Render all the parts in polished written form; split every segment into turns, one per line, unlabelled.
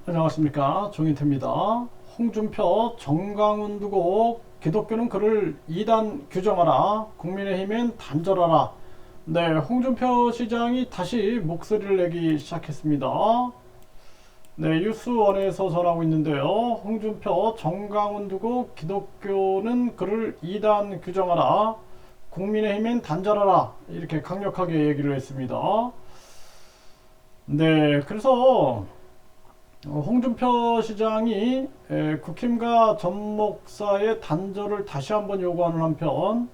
안녕하십니까, 정인태입니다. 홍준표, 정강훈 두고 기독교는 그를 이단 규정하라, 국민의힘엔 단절하라. 네, 홍준표 시장이 다시 목소리를 내기 시작했습니다. 네, 뉴스원에서 전하고 있는데요. 홍준표, 정강훈 두고 기독교는 그를 이단 규정하라, 국민의힘엔 단절하라, 이렇게 강력하게 얘기를 했습니다. 네, 그래서 홍준표 시장이 국힘과 전 목사의 단절을 다시 한번 요구하는 한편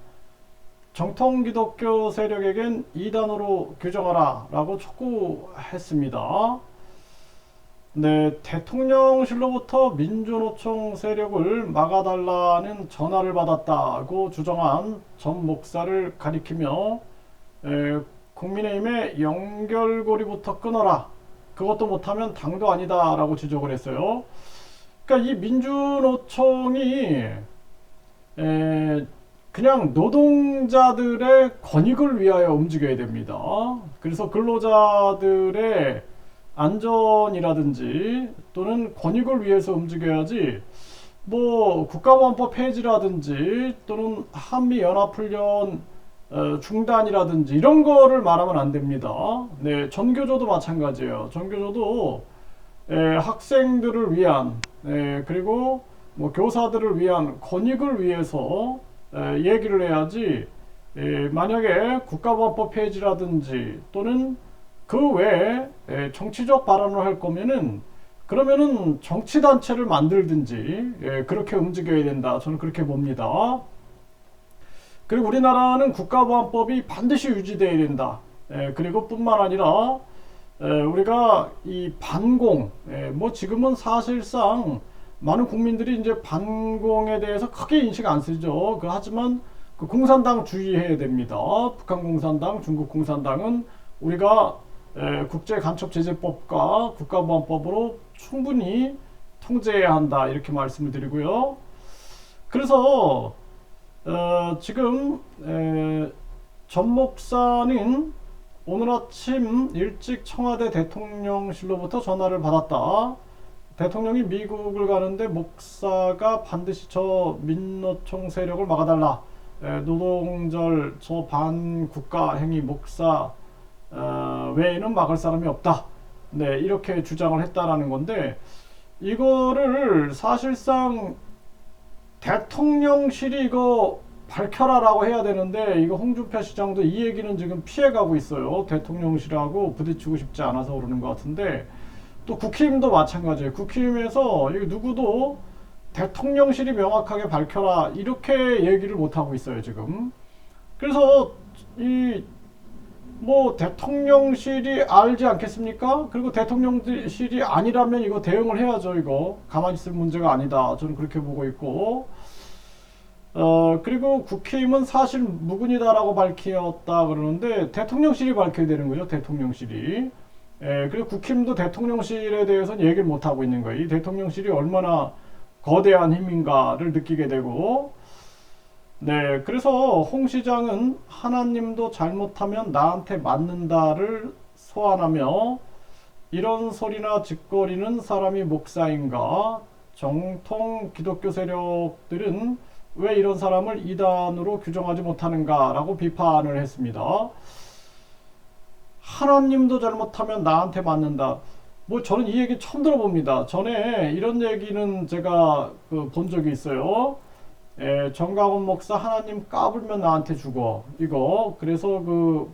정통 기독교 세력에겐 이단으로 규정하라 라고 촉구했습니다. 네, 대통령실로부터 민주노총 세력을 막아달라는 전화를 받았다고 주장한 전 목사를 가리키며 국민의힘의 연결고리부터 끊어라, 그것도 못하면 당도 아니다 라고 지적을 했어요. 그러니까 이 민주노총이 그냥 노동자들의 권익을 위하여 움직여야 됩니다. 그래서 근로자들의 안전이라든지 또는 권익을 위해서 움직여야지, 뭐 국가보안법 폐지라든지 또는 한미연합훈련 중단이라든지 이런 거를 말하면 안 됩니다. 네, 전교조도 마찬가지예요. 전교조도 학생들을 위한, 그리고 뭐 교사들을 위한 권익을 위해서 얘기를 해야지, 만약에 국가보안법 폐지라든지 또는 그 외에 정치적 발언을 할 거면은, 그러면은 정치단체를 만들든지 그렇게 움직여야 된다, 저는 그렇게 봅니다. 그리고 우리나라는 국가보안법이 반드시 유지되어야 된다. 그리고 뿐만 아니라 우리가 이 반공, 뭐 지금은 사실상 많은 국민들이 이제 반공에 대해서 크게 인식 안 쓰죠. 하지만 그 공산당 주의해야 됩니다. 북한 공산당, 중국 공산당은 우리가 국제간첩제재법과 국가보안법으로 충분히 통제해야 한다, 이렇게 말씀을 드리고요. 그래서 지금 전 목사는 오늘 아침 일찍 청와대 대통령실로부터 전화를 받았다. 대통령이 미국을 가는데 목사가 반드시 저 민노총 세력을 막아달라, 노동절 저 반국가 행위 목사 외에는 막을 사람이 없다, 네, 이렇게 주장을 했다라는 건데, 이거를 사실상 대통령실이 이거 밝혀라라고 해야 되는데, 이거 홍준표 시장도 이 얘기는 지금 피해가고 있어요. 대통령실하고 부딪히고 싶지 않아서 그러는 것 같은데, 또 국힘도 마찬가지예요. 국힘에서 누구도 대통령실이 명확하게 밝혀라 이렇게 얘기를 못하고 있어요 지금. 그래서 이 뭐 대통령실이 알지 않겠습니까? 그리고 대통령실이 아니라면 이거 대응을 해야죠. 이거 가만히 있을 문제가 아니다, 저는 그렇게 보고 있고, 그리고 국힘은 사실 무근이다라고 밝혔다 그러는데 대통령실이 밝혀야 되는 거죠. 대통령실이. 그리고 국힘도 대통령실에 대해서는 얘기를 못하고 있는 거예요. 이 대통령실이 얼마나 거대한 힘인가를 느끼게 되고, 네, 그래서 홍 시장은 하나님도 잘못하면 나한테 맞는다를 소환하며, 이런 소리나 짓거리는 사람이 목사인가? 정통 기독교 세력들은 왜 이런 사람을 이단으로 규정하지 못하는가? 라고 비판을 했습니다. 하나님도 잘못하면 나한테 맞는다. 뭐 저는 이 얘기 처음 들어봅니다. 전에 이런 얘기는 제가 본 적이 있어요. 정강훈 목사 하나님 까불면 나한테 죽어, 이거. 그래서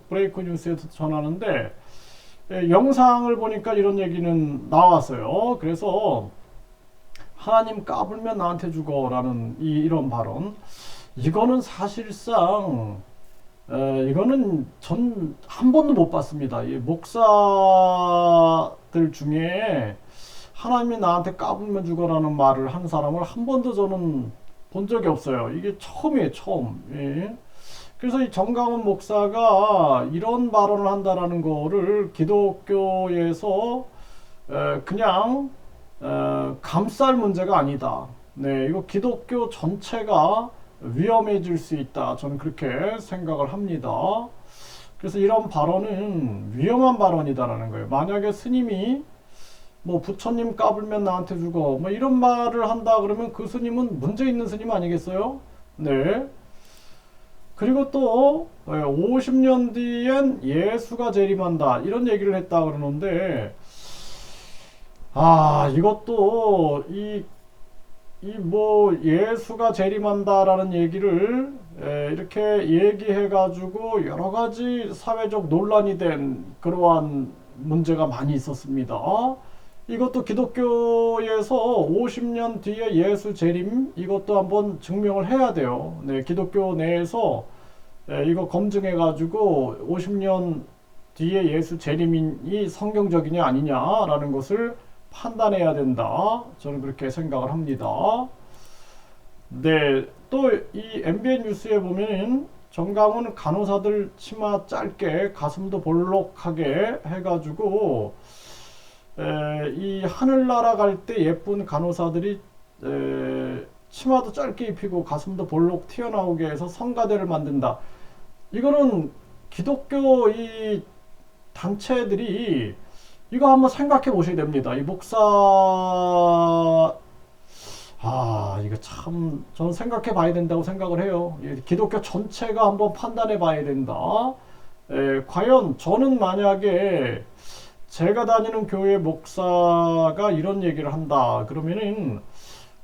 브레이크 뉴스에서 전하는데 영상을 보니까 이런 얘기는 나왔어요. 그래서 하나님 까불면 나한테 죽어 라는 이런 발언, 이거는 사실상 이거는 전 한 번도 못 봤습니다. 이 목사들 중에 하나님이 나한테 까불면 죽어라는 말을 한 사람을 한 번도 저는 본 적이 없어요. 이게 처음이에요, 처음. 예. 그래서 이 정강훈 목사가 이런 발언을 한다라는 거를 기독교에서 그냥 감쌀 문제가 아니다. 네, 이거 기독교 전체가 위험해질 수 있다, 저는 그렇게 생각을 합니다. 그래서 이런 발언은 위험한 발언이다라는 거예요. 만약에 스님이 뭐 부처님 까불면 나한테 죽어 뭐 이런 말을 한다 그러면 그 스님은 문제 있는 스님 아니겠어요? 네. 그리고 또 50년 뒤엔 예수가 재림한다 이런 얘기를 했다 그러는데 이것도 이 뭐 예수가 재림한다라는 얘기를 이렇게 얘기해 가지고 여러 가지 사회적 논란이 된 그러한 문제가 많이 있었습니다. 이것도 기독교에서 50년 뒤에 예수 재림 이것도 한번 증명을 해야 돼요. 네, 기독교 내에서 이거 검증해 가지고 50년 뒤에 예수 재림이 성경적이냐 아니냐라는 것을 판단해야 된다. 저는 그렇게 생각을 합니다. 네, 또 이 MBN 뉴스에 보면은 정강훈 간호사들 치마 짧게 가슴도 볼록하게 해가지고 이 하늘나라 갈 때 예쁜 간호사들이 치마도 짧게 입히고 가슴도 볼록 튀어나오게 해서 성가대를 만든다. 이거는 기독교 이 단체들이 이거 한번 생각해 보셔야 됩니다. 이 목사 이거 참 저는 생각해 봐야 된다고 생각을 해요. 기독교 전체가 한번 판단해 봐야 된다. 과연 저는 만약에 제가 다니는 교회 목사가 이런 얘기를 한다 그러면은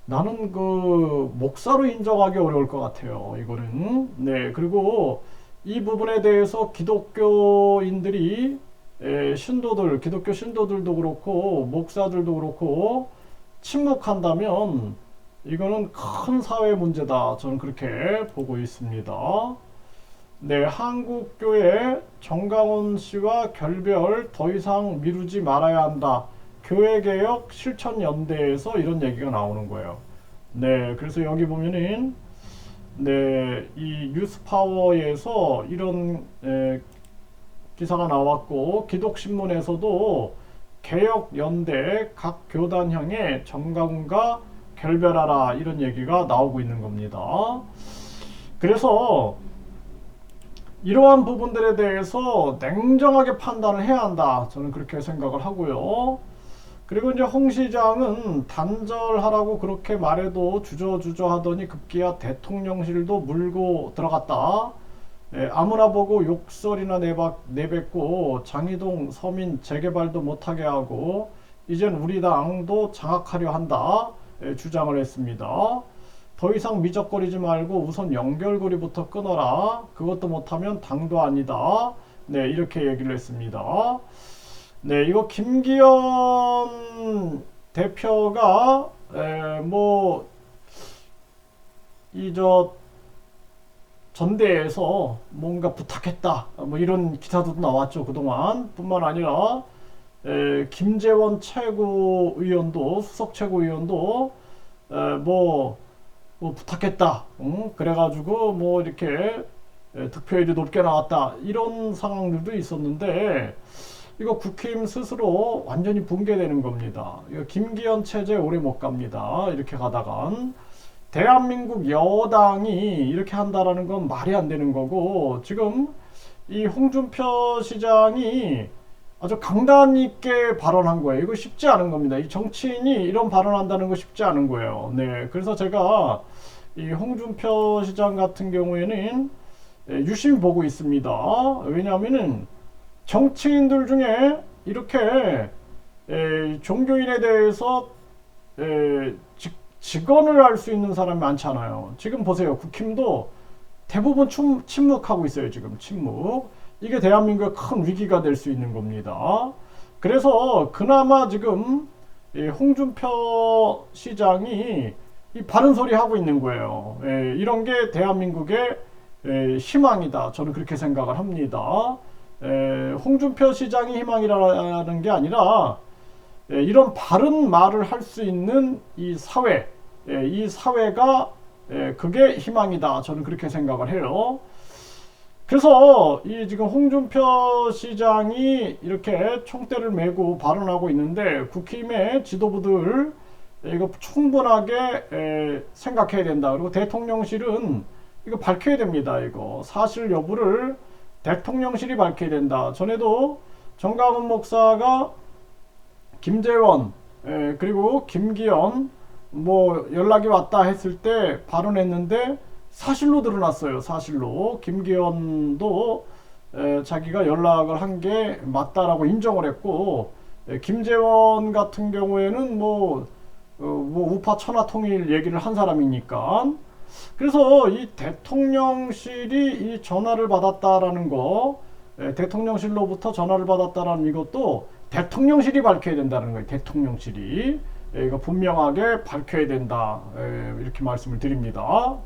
나는 그 목사로 인정하기 어려울 것 같아요. 이거는 네. 그리고 이 부분에 대해서 기독교인들이 신도들, 기독교 신도들도 그렇고 목사들도 그렇고 침묵한다면 이거는 큰 사회 문제다. 저는 그렇게 보고 있습니다. 네, 한국교회 정강훈 씨와 결별 더 이상 미루지 말아야 한다. 교회개혁 실천연대에서 이런 얘기가 나오는 거예요. 네, 그래서 여기 보면은 네, 이 뉴스파워에서 이런 기사가 나왔고 기독신문에서도 개혁연대 각 교단 향해 정강훈과 결별하라 이런 얘기가 나오고 있는 겁니다. 그래서 이러한 부분들에 대해서 냉정하게 판단을 해야 한다. 저는 그렇게 생각을 하고요. 그리고 이제 홍 시장은 단절하라고 그렇게 말해도 주저주저 하더니 급기야 대통령실도 물고 들어갔다. 아무나 보고 욕설이나 내뱉고 장이동 서민 재개발도 못하게 하고 이젠 우리 당도 장악하려 한다. 주장을 했습니다. 더 이상 미적거리지 말고 우선 연결고리부터 끊어라. 그것도 못하면 당도 아니다. 네, 이렇게 얘기를 했습니다. 네, 이거 김기현 대표가 전대에서 뭔가 부탁했다. 뭐 이런 기사도 나왔죠. 그동안 뿐만 아니라 김재원 최고위원도 수석 최고위원도 뭐 부탁했다. 그래가지고 뭐 이렇게 득표율이 높게 나왔다. 이런 상황들도 있었는데 이거 국힘 스스로 완전히 붕괴되는 겁니다. 이거 김기현 체제 오래 못 갑니다. 이렇게 가다간 대한민국 여당이 이렇게 한다라는 건 말이 안 되는 거고 지금 이 홍준표 시장이 아주 강단 있게 발언한 거예요. 이거 쉽지 않은 겁니다. 이 정치인이 이런 발언한다는 거 쉽지 않은 거예요. 네, 그래서 제가 이 홍준표 시장 같은 경우에는 유심히 보고 있습니다. 왜냐하면은 정치인들 중에 이렇게 종교인에 대해서 직언을 할 수 있는 사람이 많잖아요. 지금 보세요. 국힘도 대부분 침묵하고 있어요. 지금 침묵. 이게 대한민국의 큰 위기가 될 수 있는 겁니다. 그래서 그나마 지금 홍준표 시장이 이 바른 소리 하고 있는 거예요. 이런 게 대한민국의 희망이다. 저는 그렇게 생각을 합니다. 홍준표 시장이 희망이라는 게 아니라 이런 바른 말을 할 수 있는 이 사회, 이 사회가 그게 희망이다. 저는 그렇게 생각을 해요. 그래서 이 지금 홍준표 시장이 이렇게 총대를 메고 발언하고 있는데 국힘의 지도부들 이거 충분하게 생각해야 된다. 그리고 대통령실은 이거 밝혀야 됩니다. 이거 사실 여부를 대통령실이 밝혀야 된다. 전에도 정강훈 목사가 김재원, 그리고 김기현 뭐 연락이 왔다 했을 때 발언했는데 사실로 드러났어요. 사실로 김기현도 자기가 연락을 한 게 맞다라고 인정을 했고, 김재원 같은 경우에는 뭐 우파 천하 통일 얘기를 한 사람이니까. 그래서 이 대통령실이 이 전화를 받았다라는 거, 대통령실로부터 전화를 받았다라는 이것도 대통령실이 밝혀야 된다는 거예요. 대통령실이 이거 분명하게 밝혀야 된다, 이렇게 말씀을 드립니다.